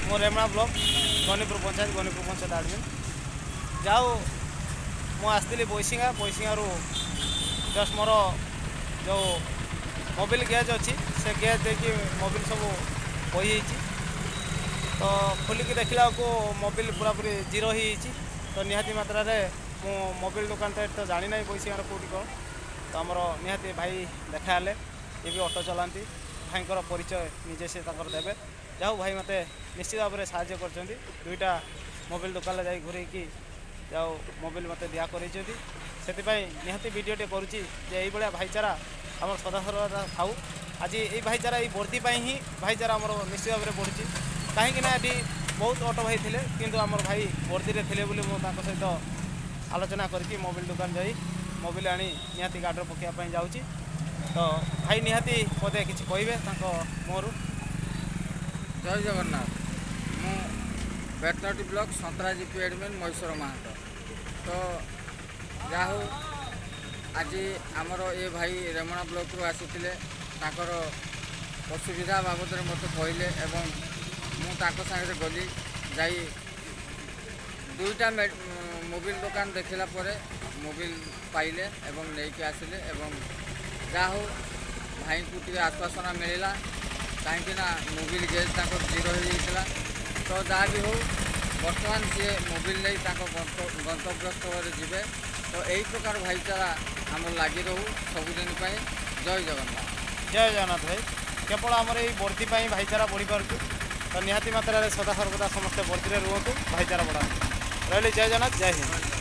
मो रेमणा ब्लॉक गनीपुर पंचायत आडमिन जाओ मु आसती पैसिंगारू जस्ट मोर जो मोबिल गैज अच्छी से गैज देखिए मोबिल सब बही तो खोलिकी देखला को मोबिल पूरा पूरी जीरो ही तो निहाती मात्रा रे मु मोबिल दुकान तो जानी ना पैसिंगार कौटी कौन तो आमर निहाती भाई देखा ये भी ऑटो चलाती भाईर परिचय निजे से देवे जाओ भाई मत निश्चित भाव में साहय कर दुईटा मोबिल दुकान जा घूरैकी जाओ मोबिल मत दिया कर निहाती वीडियोटे करुँचे ये भाईचारा आम सदासर्वदा थाऊ आज ये भाईचारा ये बढ़ती ही भाईचारा आम निश्चित भाव में बढ़ुची कहीं बहुत ऑटो भाई थे किंतु आम भाई वर्दी रे थे सहित आलोचना करके मोबिल दुकान जाई मोबिल आनी निहाती गाडर पकाइवाई जाऊँगी तो भाई निहाती मत किसी कहे मोर जय जगन्नाथ मु बेतनटी ब्लॉक संतराजी एडमिन महेश्वर महातो तो जाहो आज आमर ये भाई रेमणा ब्लॉक रू आसी असुविधा बाबद मत कहले एवं मुझे गली जाई दुईटा मोबिल दुकान देखला मोबिल पाइले एवं लेके आसिले एवं जा हो भाई को टे आश्वासना मिलला कहीं मोबिल गेज जीरो हो तो जहाँ भी हो बर्तमान सी मोबिल नहीं गंतव्य स्थल जीवे तो यही प्रकार भाईचारा आम लगी रहू सबुदिन जय जगन्नाथ भाई केवल आमर ये बढ़ती भाईचारा बढ़ी पार्छ तो निहाती मात्रा सदा सर्वदा समस्ते बढ़ती रुहतु भाईचारा बढ़ा रही जय जगन्नाथ जय हिंद।